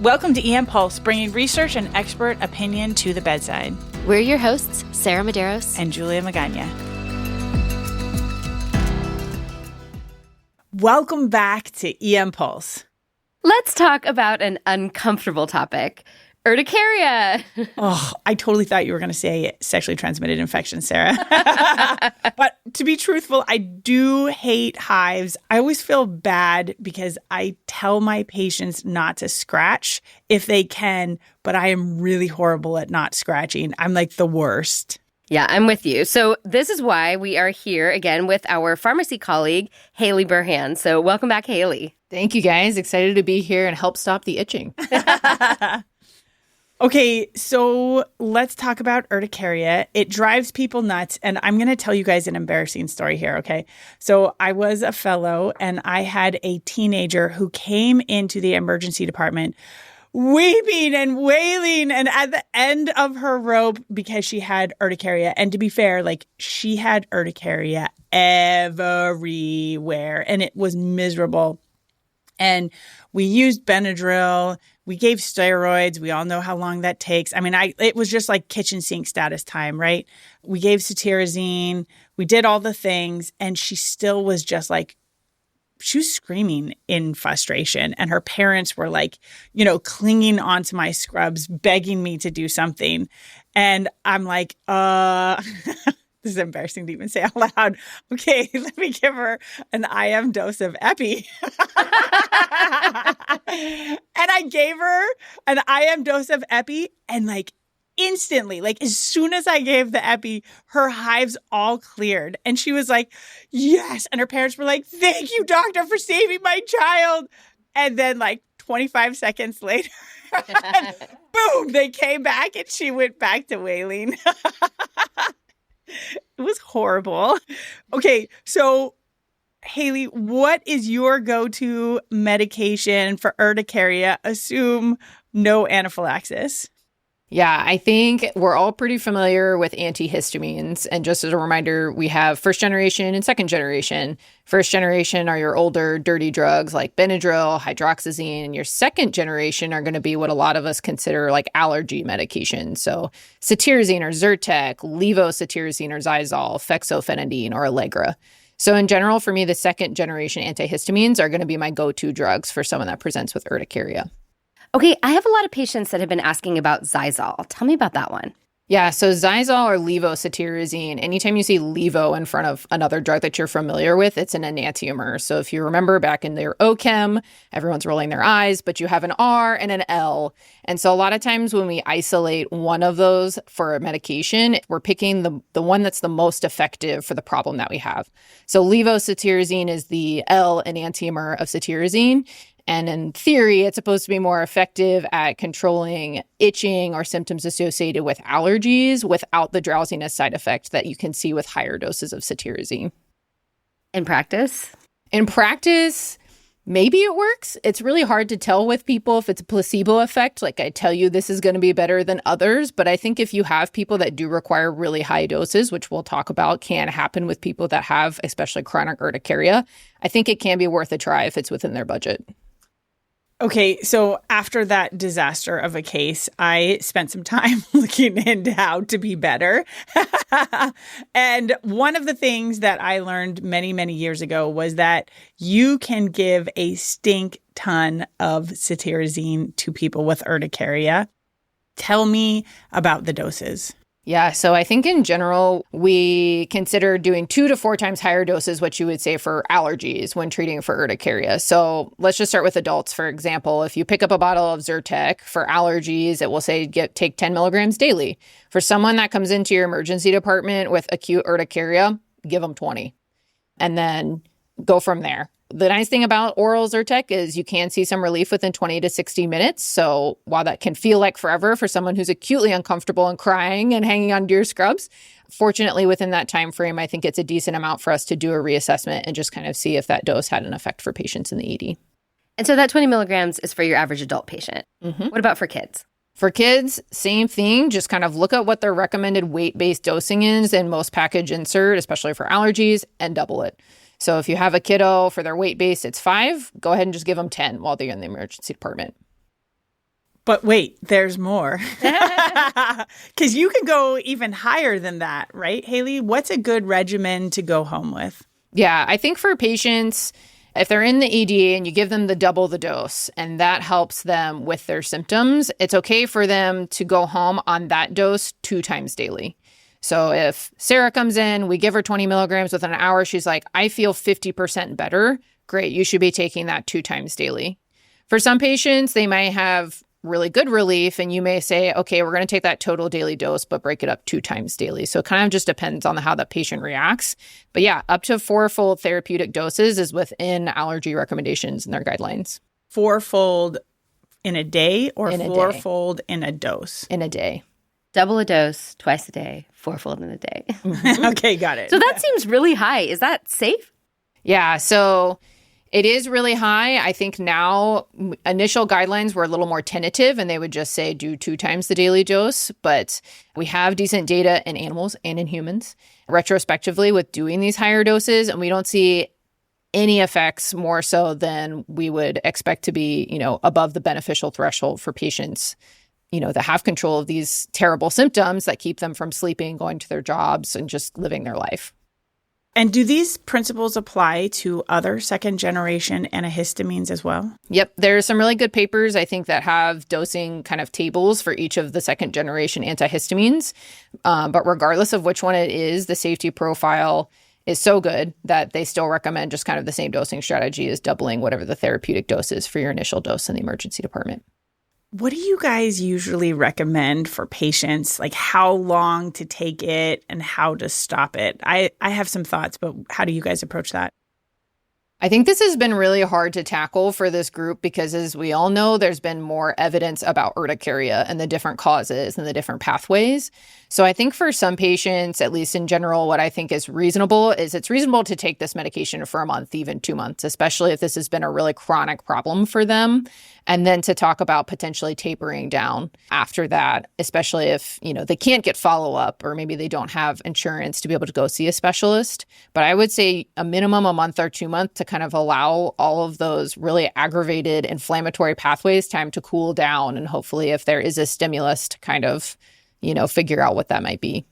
Welcome to EM Pulse, bringing research and expert opinion to the bedside. We're your hosts, Sarah Medeiros and Julia Magana. Welcome back to EM Pulse. Let's talk about an uncomfortable topic. Urticaria. Oh, I totally thought you were going to say sexually transmitted infection, Sarah. But to be truthful, I do hate hives. I always feel bad because I tell my patients not to scratch if they can, but I am really horrible at not scratching. I'm like the worst. Yeah, I'm with you. So this is why we are here again with our pharmacy colleague, Haley Burhans. So welcome back, Haley. Thank you, guys. Excited to be here and help stop the itching. Okay, so let's talk about urticaria. It drives people nuts, and I'm going to tell you guys an embarrassing story here, okay? So I was a fellow, and I had a teenager who came into the emergency department weeping and wailing and at the end of her rope because she had urticaria. And to be fair, like, she had urticaria everywhere, and it was miserable. And we used Benadryl. We gave steroids. We all know how long that takes. I mean, it was just like kitchen sink status time, right? We gave cetirizine. We did all the things. And she still was just like, she was screaming in frustration. And her parents were like, clinging onto my scrubs, begging me to do something. And I'm like, this is embarrassing to even say out loud. Okay, let me give her an IM dose of Epi. And I gave her an IM dose of Epi, and like instantly, like as soon as I gave the Epi, her hives all cleared. And she was like, yes. And her parents were like, thank you, doctor, for saving my child. And then like 25 seconds later, boom, they came back and she went back to wailing. It was horrible. Okay, so Haley, what is your go-to medication for urticaria? Assume no anaphylaxis. Yeah, I think we're all pretty familiar with antihistamines. And just as a reminder, we have first generation and second generation. First generation are your older, dirty drugs like Benadryl, hydroxyzine. And your second generation are going to be what a lot of us consider like allergy medications. So cetirizine or Zyrtec, levocetirizine or Xyzal, fexofenadine or Allegra. So in general, for me, the second generation antihistamines are going to be my go-to drugs for someone that presents with urticaria. Okay, I have a lot of patients that have been asking about Xyzal. Tell me about that one. Yeah, so Xyzal or levocetirizine, anytime you see levo in front of another drug that you're familiar with, it's an enantiomer. So if you remember back in their OChem, everyone's rolling their eyes, but you have an R and an L. And so a lot of times when we isolate one of those for a medication, we're picking the one that's the most effective for the problem that we have. So levocetirizine is the L-enantiomer of cetirizine. And in theory, it's supposed to be more effective at controlling itching or symptoms associated with allergies without the drowsiness side effect that you can see with higher doses of cetirizine. In practice? In practice, maybe it works. It's really hard to tell with people if it's a placebo effect. Like I tell you, this is going to be better than others. But I think if you have people that do require really high doses, which we'll talk about can happen with people that have especially chronic urticaria, I think it can be worth a try if it's within their budget. Okay, so after that disaster of a case, I spent some time looking into how to be better. And one of the things that I learned many, many years ago was that you can give a stink ton of cetirizine to people with urticaria. Tell me about the doses. Yeah, so I think in general, we consider doing 2 to 4 times higher doses, what you would say for allergies when treating for urticaria. So let's just start with adults. For example, if you pick up a bottle of Zyrtec for allergies, it will say take 10 milligrams daily. For someone that comes into your emergency department with acute urticaria, give them 20 and then go from there. The nice thing about oral Zyrtec is you can see some relief within 20 to 60 minutes. So while that can feel like forever for someone who's acutely uncomfortable and crying and hanging on to your scrubs, fortunately within that time frame, I think it's a decent amount for us to do a reassessment and just kind of see if that dose had an effect for patients in the ED. And so that 20 milligrams is for your average adult patient. Mm-hmm. What about for kids? For kids, same thing. Just kind of look at what their recommended weight-based dosing is in most package insert, especially for allergies, and double it. So if you have a kiddo for their weight base, it's 5, go ahead and just give them 10 while they're in the emergency department. But wait, there's more. Because you can go even higher than that, right, Haley? What's a good regimen to go home with? Yeah, I think for patients, if they're in the ED and you give them the double the dose and that helps them with their symptoms, it's okay for them to go home on that dose 2 times daily. So if Sarah comes in, we give her 20 milligrams within an hour, she's like, I feel 50% better. Great, you should be taking that 2 times daily. For some patients, they might have really good relief and you may say, okay, we're going to take that total daily dose, but break it up 2 times daily. So it kind of just depends on how the patient reacts. But yeah, up to 4-fold therapeutic doses is within allergy recommendations and their guidelines. 4-fold in a day or In a day. 4-fold in a dose? In a day. Double a dose twice a day, 4-fold in a day. Okay, got it. So that seems really high. Is that safe? Yeah, so it is really high. I think now initial guidelines were a little more tentative and they would just say do 2 times the daily dose. But we have decent data in animals and in humans retrospectively with doing these higher doses. And we don't see any effects more so than we would expect to be, above the beneficial threshold for patients, that have control of these terrible symptoms that keep them from sleeping, going to their jobs, and just living their life. And do these principles apply to other second-generation antihistamines as well? Yep. There's some really good papers, I think, that have dosing kind of tables for each of the second-generation antihistamines. But regardless of which one it is, the safety profile is so good that they still recommend just kind of the same dosing strategy as doubling whatever the therapeutic dose is for your initial dose in the emergency department. What do you guys usually recommend for patients, like how long to take it and how to stop it? I have some thoughts, but how do you guys approach that? I think this has been really hard to tackle for this group because, as we all know, there's been more evidence about urticaria and the different causes and the different pathways. So I think for some patients, at least in general, what I think is reasonable is it's reasonable to take this medication for a month, even 2 months, especially if this has been a really chronic problem for them. And then to talk about potentially tapering down after that, especially if, they can't get follow-up or maybe they don't have insurance to be able to go see a specialist. But I would say a minimum a month or 2 months to kind of allow all of those really aggravated inflammatory pathways time to cool down. And hopefully if there is a stimulus to kind of, figure out what that might be.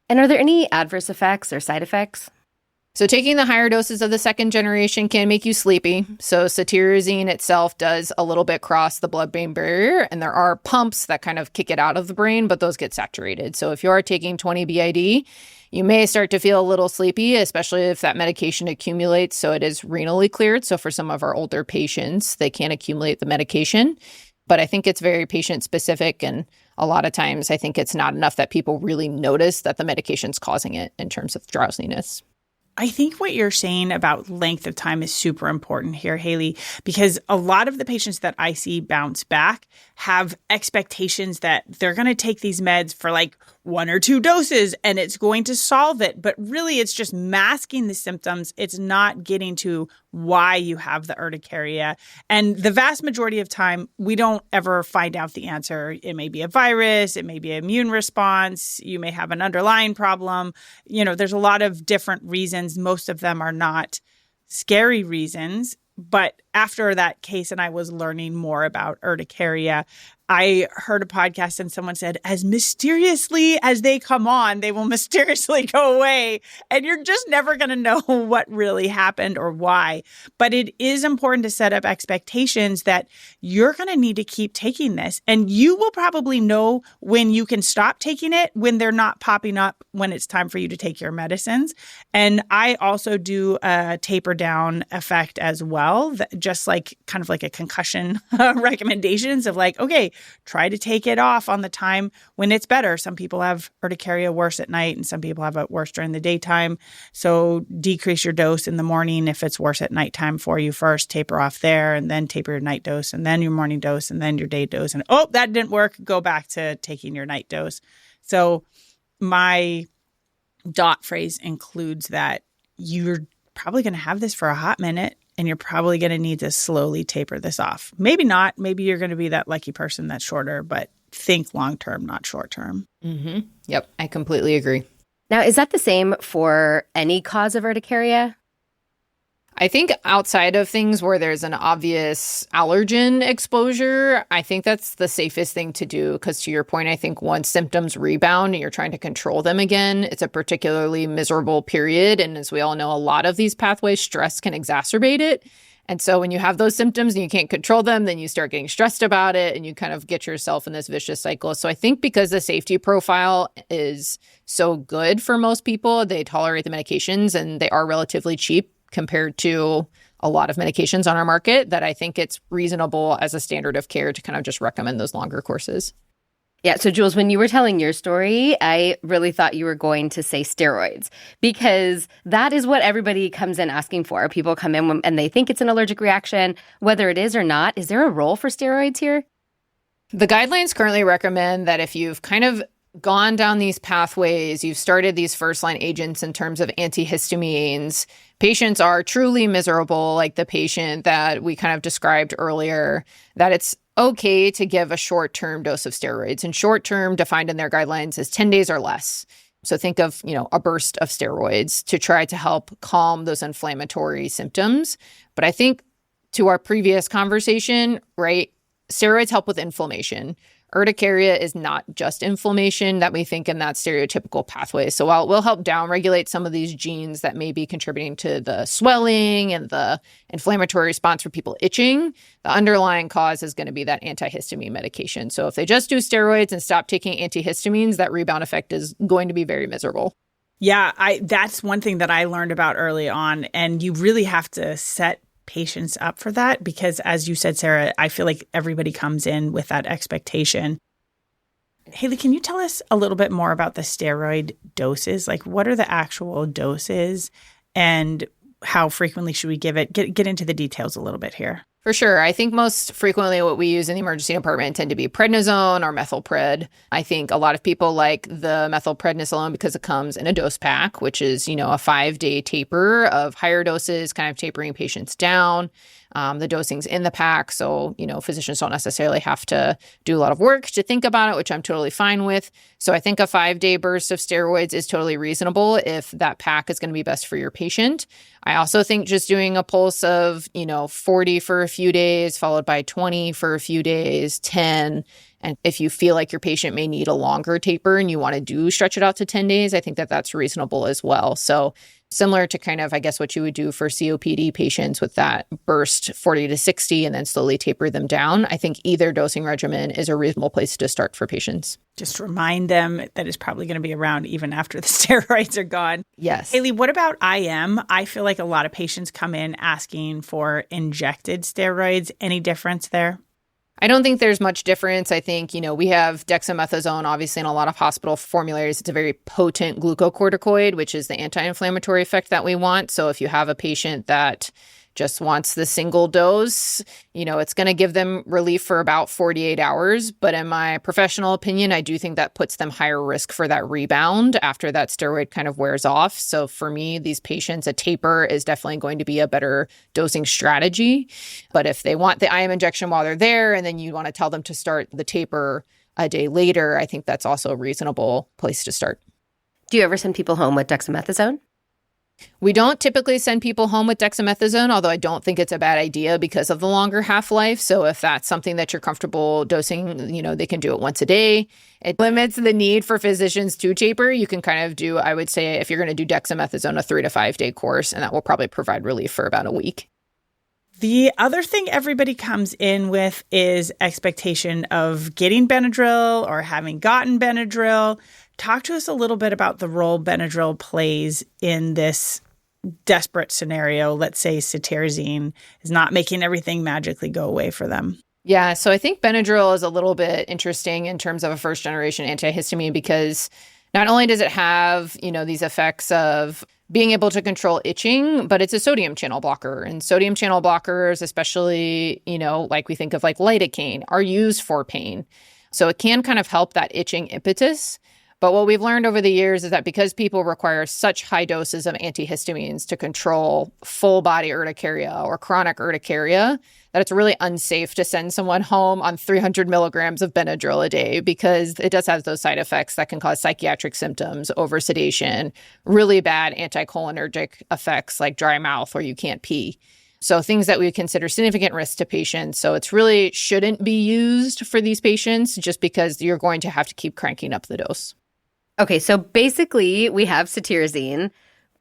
And are there any adverse effects or side effects? So taking the higher doses of the second generation can make you sleepy. So cetirizine itself does a little bit cross the blood-brain barrier, and there are pumps that kind of kick it out of the brain, but those get saturated. So if you are taking 20 BID, you may start to feel a little sleepy, especially if that medication accumulates. So it is renally cleared. So for some of our older patients, they can accumulate the medication. But I think it's very patient specific. And a lot of times I think it's not enough that people really notice that the medication's causing it in terms of drowsiness. I think what you're saying about length of time is super important here, Haley, because a lot of the patients that I see bounce back have expectations that they're going to take these meds for like 1 or 2 doses and it's going to solve it. But really, it's just masking the symptoms. It's not getting to why you have the urticaria. And the vast majority of time, we don't ever find out the answer. It may be a virus. It may be an immune response. You may have an underlying problem. There's a lot of different reasons. Most of them are not scary reasons. But after that case and I was learning more about urticaria, I heard a podcast and someone said, as mysteriously as they come on, they will mysteriously go away. And you're just never going to know what really happened or why. But it is important to set up expectations that you're going to need to keep taking this. And you will probably know when you can stop taking it, when they're not popping up, when it's time for you to take your medicines. And I also do a taper down effect as well, just like kind of like a concussion recommendations of like, okay, try to take it off on the time when it's better. Some people have urticaria worse at night and some people have it worse during the daytime. So decrease your dose in the morning if it's worse at nighttime for you first, taper off there and then taper your night dose and then your morning dose and then your day dose. And that didn't work. Go back to taking your night dose. So my dot phrase includes that you're probably going to have this for a hot minute. And you're probably going to need to slowly taper this off. Maybe not. Maybe you're going to be that lucky person that's shorter, but think long-term, not short-term. Mm-hmm. Yep, I completely agree. Now, is that the same for any cause of urticaria? I think outside of things where there's an obvious allergen exposure, I think that's the safest thing to do. Because to your point, I think once symptoms rebound and you're trying to control them again, it's a particularly miserable period. And as we all know, a lot of these pathways, stress can exacerbate it. And so when you have those symptoms and you can't control them, then you start getting stressed about it and you kind of get yourself in this vicious cycle. So I think because the safety profile is so good for most people, they tolerate the medications and they are relatively cheap compared to a lot of medications on our market, that I think it's reasonable as a standard of care to kind of just recommend those longer courses. Yeah. So, Jules, when you were telling your story, I really thought you were going to say steroids, because that is what everybody comes in asking for. People come in and they think it's an allergic reaction, whether it is or not. Is there a role for steroids here? The guidelines currently recommend that if you've kind of gone down these pathways, you've started these first-line agents in terms of antihistamines, patients are truly miserable, like the patient that we kind of described earlier, that it's okay to give a short-term dose of steroids. And short-term, defined in their guidelines, is 10 days or less. So think of, a burst of steroids to try to help calm those inflammatory symptoms. But I think to our previous conversation, right, steroids help with inflammation. Urticaria is not just inflammation that we think in that stereotypical pathway. So while it will help downregulate some of these genes that may be contributing to the swelling and the inflammatory response for people itching, the underlying cause is going to be that antihistamine medication. So if they just do steroids and stop taking antihistamines, that rebound effect is going to be very miserable. Yeah, that's one thing that I learned about early on. And you really have to set patients up for that because, as you said, Sarah, I feel like everybody comes in with that expectation. Haley, can you tell us a little bit more about the steroid doses? Like, what are the actual doses and how frequently should we give it? Get into the details a little bit here. For sure. I think most frequently what we use in the emergency department tend to be prednisone or methylpred. I think a lot of people like the methylprednisolone because it comes in a dose pack, which is, a 5-day taper of higher doses, kind of tapering patients down. The dosing's in the pack. So, physicians don't necessarily have to do a lot of work to think about it, which I'm totally fine with. So I think a 5-day burst of steroids is totally reasonable if that pack is going to be best for your patient. I also think just doing a pulse of, 40 for a few days, followed by 20 for a few days, 10. And if you feel like your patient may need a longer taper and you want to stretch it out to 10 days, I think that that's reasonable as well. So similar to kind of, I guess, what you would do for COPD patients with that burst 40 to 60 and then slowly taper them down. I think either dosing regimen is a reasonable place to start for patients. Just remind them that it's probably going to be around even after the steroids are gone. Yes. Haley, what about IM? I feel like a lot of patients come in asking for injected steroids. Any difference there? I don't think there's much difference. I think, we have dexamethasone, obviously, in a lot of hospital formularies. It's a very potent glucocorticoid, which is the anti-inflammatory effect that we want. So if you have a patient that just wants the single dose, it's going to give them relief for about 48 hours. But in my professional opinion, I do think that puts them higher risk for that rebound after that steroid kind of wears off. So for me, these patients, a taper is definitely going to be a better dosing strategy. But if they want the IM injection while they're there, and then you want to tell them to start the taper a day later, I think that's also a reasonable place to start. Do you ever send people home with dexamethasone? We don't typically send people home with dexamethasone, although I don't think it's a bad idea because of the longer half-life. So if that's something that you're comfortable dosing, they can do it once a day. It limits the need for physicians to taper. You can kind of do, I would say, if you're going to do dexamethasone, a 3 to 5 day course, and that will probably provide relief for about a week. The other thing everybody comes in with is expectation of getting Benadryl or having gotten Benadryl. Talk to us a little bit about the role Benadryl plays in this desperate scenario. Let's say cetirizine is not making everything magically go away for them. Yeah, so I think Benadryl is a little bit interesting in terms of a first-generation antihistamine because not only does it have, these effects of being able to control itching, but it's a sodium channel blocker. And sodium channel blockers, especially, like we think of like lidocaine, are used for pain. So it can kind of help that itching impetus. But what we've learned over the years is that because people require such high doses of antihistamines to control full body urticaria or chronic urticaria, that it's really unsafe to send someone home on 300 milligrams of Benadryl a day because it does have those side effects that can cause psychiatric symptoms, oversedation, really bad anticholinergic effects like dry mouth or you can't pee. So things that we would consider significant risk to patients. So it's really shouldn't be used for these patients just because you're going to have to keep cranking up the dose. Okay, so basically we have cetirizine,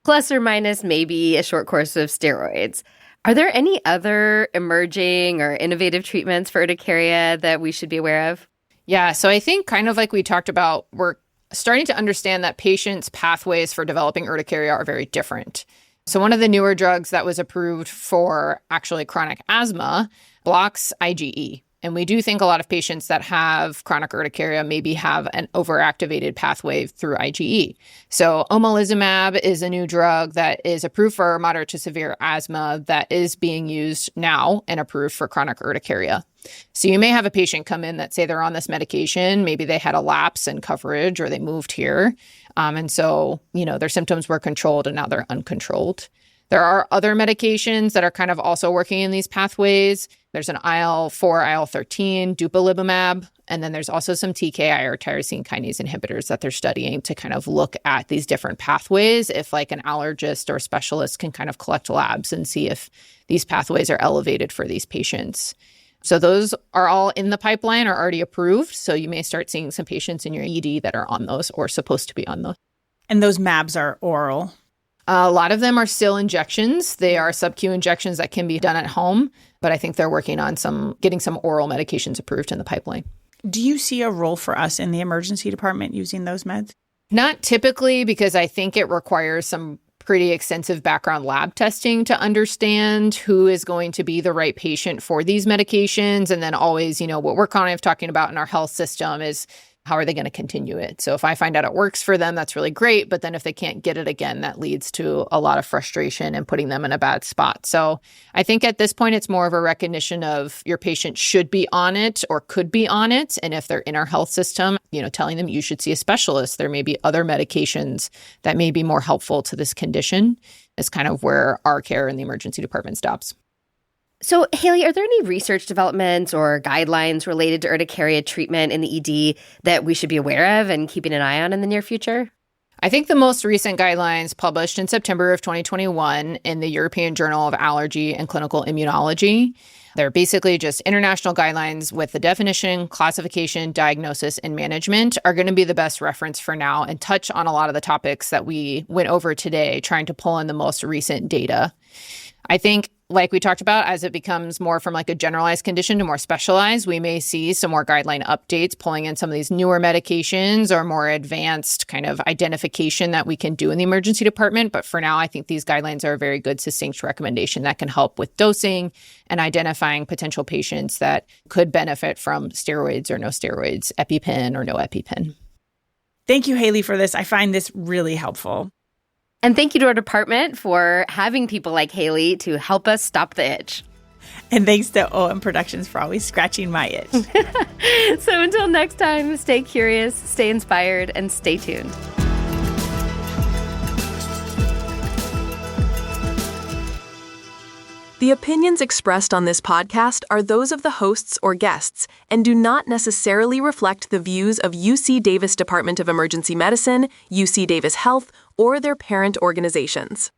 plus or minus maybe a short course of steroids. Are there any other emerging or innovative treatments for urticaria that we should be aware of? Yeah, so I think kind of like we talked about, we're starting to understand that patients' pathways for developing urticaria are very different. So one of the newer drugs that was approved for actually chronic asthma blocks IgE. And we do think a lot of patients that have chronic urticaria maybe have an overactivated pathway through IgE. So omalizumab is a new drug that is approved for moderate to severe asthma that is being used now and approved for chronic urticaria. So you may have a patient come in that say they're on this medication, maybe they had a lapse in coverage or they moved here. And so, their symptoms were controlled and now they're uncontrolled. There are other medications that are kind of also working in these pathways. There's an IL-4, IL-13, dupilumab, and then there's also some TKI or tyrosine kinase inhibitors that they're studying to kind of look at these different pathways if like an allergist or specialist can kind of collect labs and see if these pathways are elevated for these patients. So those are all in the pipeline or already approved. So you may start seeing some patients in your ED that are on those or supposed to be on those. And those MABs are oral? A lot of them are still injections. They are sub-Q injections that can be done at home, but I think they're working on getting some oral medications approved in the pipeline. Do you see a role for us in the emergency department using those meds? Not typically, because I think it requires some pretty extensive background lab testing to understand who is going to be the right patient for these medications. And then always, what we're kind of talking about in our health system is how are they going to continue it? So if I find out it works for them, that's really great. But then if they can't get it again, that leads to a lot of frustration and putting them in a bad spot. So I think at this point, it's more of a recognition of your patient should be on it or could be on it. And if they're in our health system, telling them you should see a specialist. There may be other medications that may be more helpful to this condition is kind of where our care in the emergency department stops. So, Haley, are there any research developments or guidelines related to urticaria treatment in the ED that we should be aware of and keeping an eye on in the near future? I think the most recent guidelines published in September of 2021 in the European Journal of Allergy and Clinical Immunology. They're basically just international guidelines with the definition, classification, diagnosis, and management are going to be the best reference for now and touch on a lot of the topics that we went over today, trying to pull in the most recent data. I think, like we talked about, as it becomes more from like a generalized condition to more specialized, we may see some more guideline updates, pulling in some of these newer medications or more advanced kind of identification that we can do in the emergency department. But for now, I think these guidelines are a very good, succinct recommendation that can help with dosing and identifying potential patients that could benefit from steroids or no steroids, EpiPen or no EpiPen. Thank you, Haley, for this. I find this really helpful. And thank you to our department for having people like Haley to help us stop the itch. And thanks to OM Productions for always scratching my itch. So until next time, stay curious, stay inspired, and stay tuned. The opinions expressed on this podcast are those of the hosts or guests and do not necessarily reflect the views of UC Davis Department of Emergency Medicine, UC Davis Health, or their parent organizations.